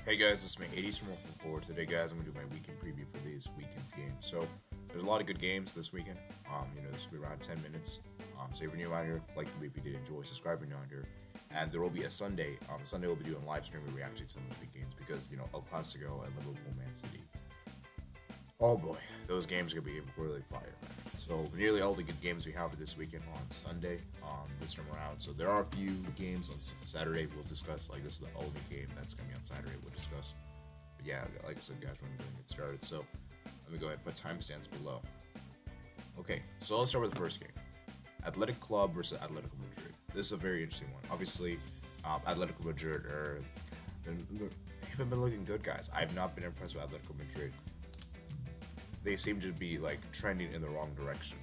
Hey guys, this is me, 80s from Welcome Forward. Today, guys, I'm gonna do my weekend preview for this weekend's game. So, there's a lot of good games this weekend. This will be around 10 minutes. So if you're new out here, like the if you did enjoy, subscribe if you're new out here. And there will be a Sunday. Sunday we'll be doing live streaming reaction to some of the big games because El Clasico and Liverpool, Man City. Oh boy, those games are gonna be really fire, man. So nearly all the good games we have for this weekend on Sunday, this time around. So there are a few games on Saturday we'll discuss. Like this is the only game that's gonna be on Saturday we'll discuss. But yeah, like I said, guys, we're gonna get started. So let me go ahead and put timestamps below. Okay, so let's start with the first game. Athletic Club versus Atletico Madrid. This is a very interesting one. Obviously, Atletico Madrid haven't been looking good, guys. I've not been impressed with Atletico Madrid. They seem to be like trending in the wrong direction.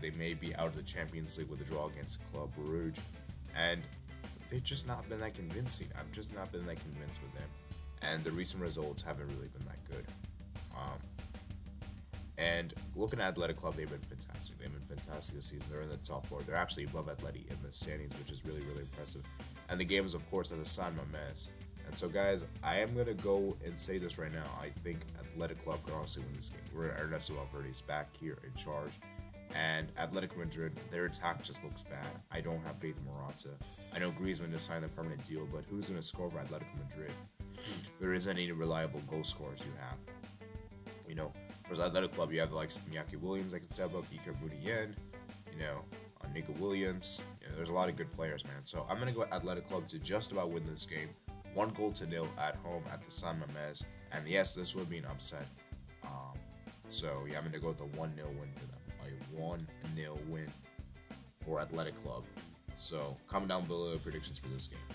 They may be out of the Champions League with a draw against Club Brugge, and they've just not been that convincing. I've just not been that convinced with them, and the recent results haven't really been that good. And looking at Athletic Club, they've been fantastic. They've been fantastic this season. They're in the top four. They're actually above Atleti in the standings, which is really, really impressive. And the game is, of course, at the San Mamés. And so, guys, I am going to go and say this right now. I think Athletic Club can honestly win this game. Ernesto Valverde's back here in charge. And Atletico Madrid, their attack just looks bad. I don't have faith in Morata. I know Griezmann just signed a permanent deal, but who's going to score for Atletico Madrid? There isn't any reliable goal scorers you have. For Athletic Club, you have the likes of Iñaki Williams that can step up, Iker Muniain, Nico Williams. There's a lot of good players, man. So I'm going to go Athletic Club to just about win this game. 1-0 at home at the San Mamés. And yes, this would be an upset. I'm going to go with a 1-0 win for them. A 1-0 win for Athletic Club. So comment down below the predictions for this game.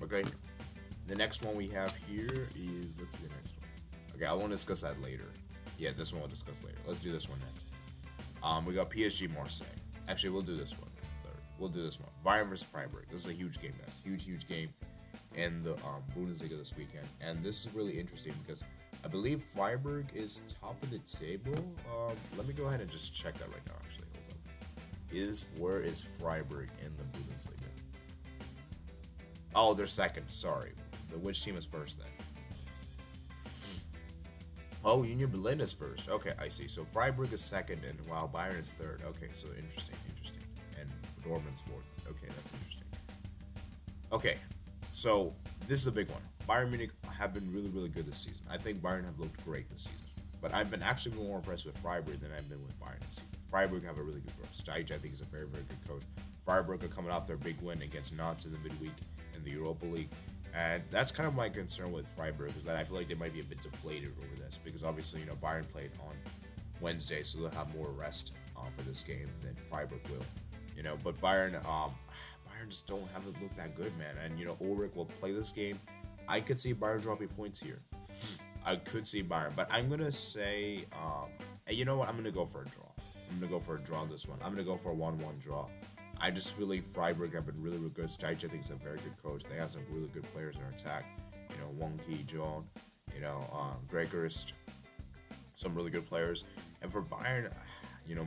Okay. The next one we have here is, let's see the next one. Okay, I want to discuss that later. Yeah, this one we'll discuss later. Let's do this one next. We got PSG Marseille. Actually, we'll do this one. We'll do this one. Bayern versus Freiburg. This is a huge game, guys. Huge game in the Bundesliga this weekend. And this is really interesting because I believe Freiburg is top of the table. Let me go ahead and just check that right now, actually. Hold up. Where is Freiburg in the Bundesliga? Oh, they're second. Sorry. Which team is first then? Oh, Union Berlin is first. Okay, I see. So Freiburg is second, and while Bayern is third. Okay, so interesting. And Dortmund's fourth. Okay, that's interesting. Okay, so this is a big one. Bayern Munich have been really, really good this season. I think Bayern have looked great this season. But I've been actually more impressed with Freiburg than I've been with Bayern this season. Freiburg have a really good coach. Steichen, I think, is a very, very good coach. Freiburg are coming off their big win against Nantes in the midweek in the Europa League. And that's kind of my concern with Freiburg, is that I feel like they might be a bit deflated over this because obviously, Bayern played on Wednesday, so they'll have more rest for this game than Freiburg will. But Bayern just don't have it look that good, man. And Ulrich will play this game. I could see Bayern dropping points here. I could see Bayern, but I'm gonna say, hey, you know what? I'm gonna go for a draw. I'm gonna go for a draw on this one. I'm gonna go for a 1-1 draw. I just feel like Freiburg have been really, really good. Steichen, I think, is a very good coach. They have some really good players in their attack. Wong Ki-jong, Gregorist, some really good players. And for Bayern,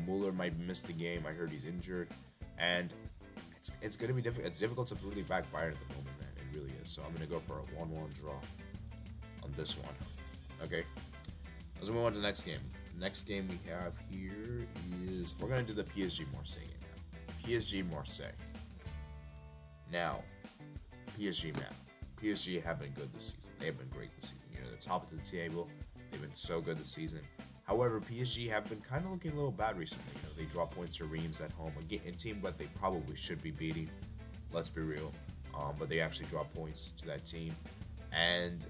Muller might miss the game. I heard he's injured. And it's going to be difficult. It's difficult to really back Bayern at the moment, man. It really is. So I'm going to go for a 1-1 draw on this one. Okay. Let's move on to the next game. The next game we have here is, we're going to do the PSG Marseille game. PSG Marseille. Now, PSG have been good this season. They have been great this season. They're top of the table. They've been so good this season. However, PSG have been kind of looking a little bad recently. They draw points to Reims at home, a team that they probably should be beating. Let's be real. But they actually draw points to that team. And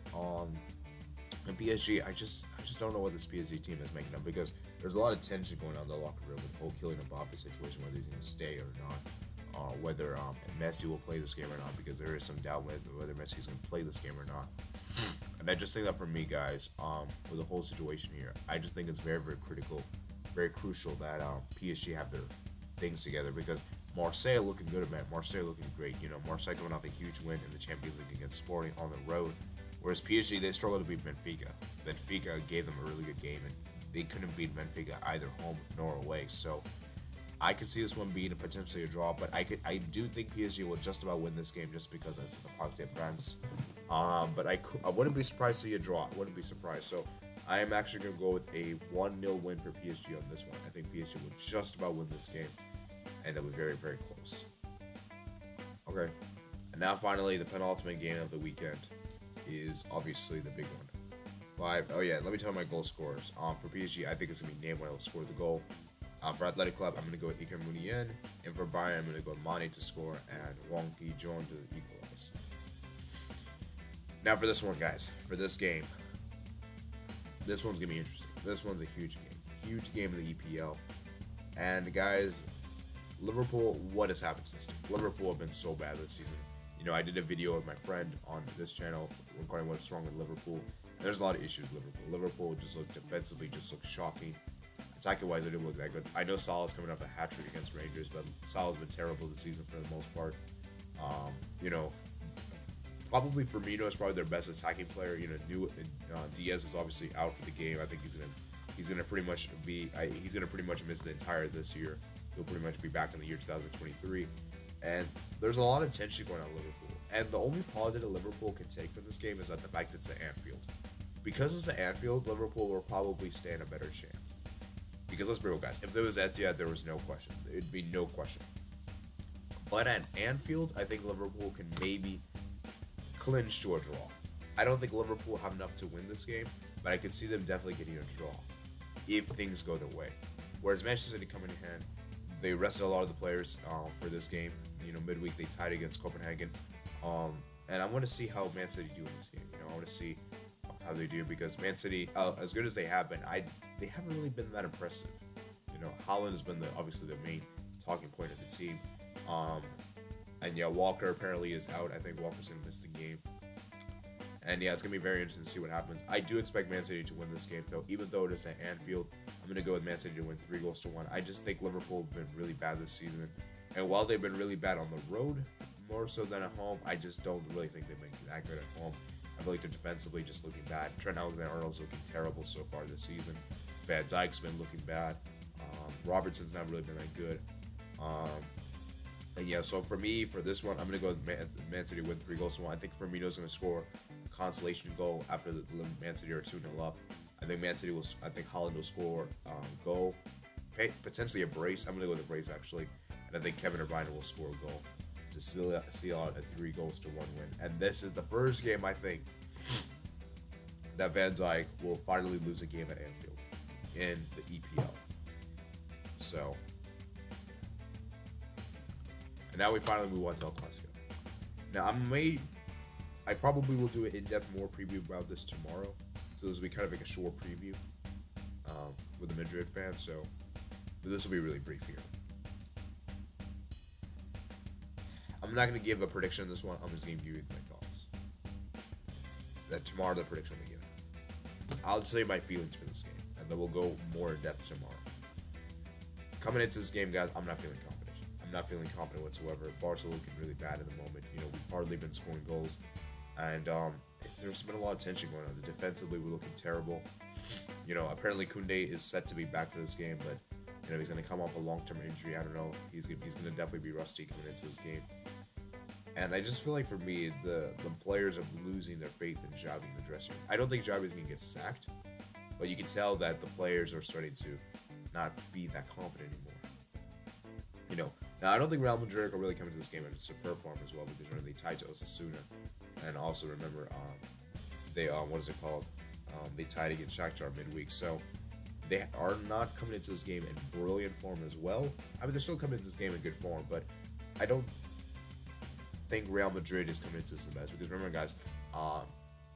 PSG, I just don't know what this PSG team is making up, because there's a lot of tension going on in the locker room with the whole Kylian Mbappe situation, whether he's going to stay or not, whether Messi will play this game or not, because there is some doubt whether Messi's going to play this game or not. And I just think that for me, guys, with the whole situation here, I just think it's very, very critical, very crucial that PSG have their things together, because Marseille looking good, man. Marseille looking great. Marseille coming off a huge win in the Champions League against Sporting on the road. Whereas PSG, they struggled to beat Benfica. Benfica gave them a really good game, and they couldn't beat Benfica either home nor away. So I could see this one being potentially a draw, but I do think PSG will just about win this game just because it's the Parc des Princes. But I wouldn't be surprised to see a draw. I wouldn't be surprised. So I am actually going to go with a 1-0 win for PSG on this one. I think PSG will just about win this game, and it'll be very, very close. Okay, and now finally the penultimate game of the weekend is obviously the big one. Oh yeah, let me tell you my goal scorers. For PSG, I think it's going to be Neymar will score the goal. For Athletic Club, I'm going to go with Iker Muniain. And for Bayern, I'm going to go with Mane to score and Wang Pi-Jon to equalize. Now for this one, guys. For this game. This one's going to be interesting. This one's a huge game. Huge game in the EPL. And guys, Liverpool, what has happened since? Liverpool have been so bad this season. You know, I did a video with my friend on this channel regarding what's wrong with Liverpool. And there's a lot of issues with Liverpool. Liverpool just looked defensively, just looked shocking. Attacking wise, they didn't look that good. I know Salah's coming off a hat-trick against Rangers, but Salah's been terrible this season for the most part. You know, probably Firmino is probably their best attacking player. You know, Diaz is obviously out for the game. I think he's gonna pretty much miss the entire this year. He'll pretty much be back in the year 2023. And there's a lot of tension going on in Liverpool. And the only positive Liverpool can take from this game is that the fact that it's at Anfield. Because it's at Anfield, Liverpool will probably stand a better chance. Because let's be real, guys, if there was Etihad, there was no question. It'd be no question. But at Anfield, I think Liverpool can maybe clinch to a draw. I don't think Liverpool have enough to win this game, but I could see them definitely getting a draw if things go their way. Whereas Manchester City come in hand, they rested a lot of the players for this game. You know, midweek they tied against Copenhagen, and I want to see how Man City do in this game. You know, I want to see how they do because Man City, as good as they have been, they haven't really been that impressive. You know, Haaland has been obviously the main talking point of the team, and yeah, Walker apparently is out. I think Walker's gonna miss the game, and yeah, it's gonna be very interesting to see what happens. I do expect Man City to win this game, though. Even though it is at Anfield, I'm gonna go with Man City to win 3-1. I just think Liverpool have been really bad this season, and while they've been really bad on the road, more so than at home, I just don't really think they've been that good at home. I feel like they're defensively just looking bad. Trent Alexander-Arnold's looking terrible so far this season. Van Dijk's been looking bad. Robertson's not really been that good. And yeah, so for me, for this one, I'm going to go with Man City win 3-1. I think Firmino's going to score a consolation goal after the Man City are 2-0 up. I think Haaland will score goal, potentially a brace. I'm going to go with a brace, actually. And I think Kevin De Bruyne will score a goal to seal out a 3-1 win. And this is the first game, I think, that Van Dijk will finally lose a game at Anfield in the EPL. So, and now we finally move on to El Clasico. Now, I probably will do an in-depth more preview about this tomorrow. So this will be kind of like a short preview with the Madrid fans. So this will be really brief here. I'm not going to give a prediction on this one. I'm just going to give you my thoughts. That tomorrow the prediction will be given. I'll tell you my feelings for this game, and then we'll go more in depth tomorrow. Coming into this game, guys, I'm not feeling confident. I'm not feeling confident whatsoever. Barcelona looking really bad in the moment. You know, we've hardly been scoring goals, and there's been a lot of tension going on. Defensively, we're looking terrible. You know, apparently Koundé is set to be back for this game, but you know he's going to come off a long-term injury. I don't know. He's going to definitely be rusty coming into this game. And I just feel like for me, the players are losing their faith in Xavi in the dressing room. I don't think Xavi is going to get sacked, but you can tell that the players are starting to not be that confident anymore. You know, now I don't think Real Madrid are really coming to this game in superb form as well because remember they tied to Osasuna, and also remember they what is it called? They tied against Shakhtar midweek, so they are not coming into this game in brilliant form as well. I mean, they're still coming into this game in good form, but I don't think Real Madrid is coming into this the best because remember, guys,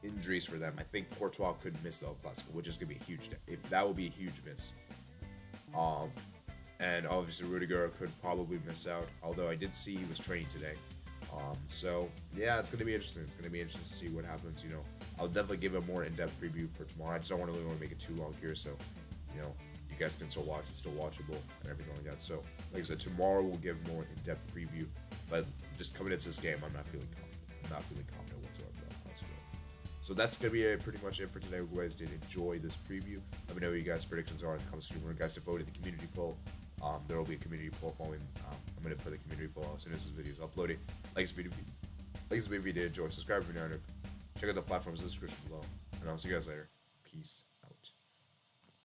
injuries for them. I think Courtois could miss the El Clasico, which is gonna be a huge. That would be a huge miss. And obviously Rudiger could probably miss out. Although I did see he was training today. So yeah, it's gonna be interesting. It's gonna be interesting to see what happens. You know, I'll definitely give a more in-depth preview for tomorrow. I just don't want to make it too long here, so you know, you guys can still watch. It's still watchable and everything like that. So, like I said, tomorrow we'll give more in-depth preview. But just coming into this game, I'm not feeling confident. I'm not feeling confident whatsoever for that Clasico. So that's gonna be pretty much it for today. Hope you guys did enjoy this preview. Let me know what you guys' predictions are in the comments section. Remember, guys, to vote in the community poll. There will be a community poll following. I'm gonna put the community poll as soon as this video is uploaded. Like this video, if you did enjoy. Subscribe if you're not. Check out the platforms in the description below, and I'll see you guys later. Peace.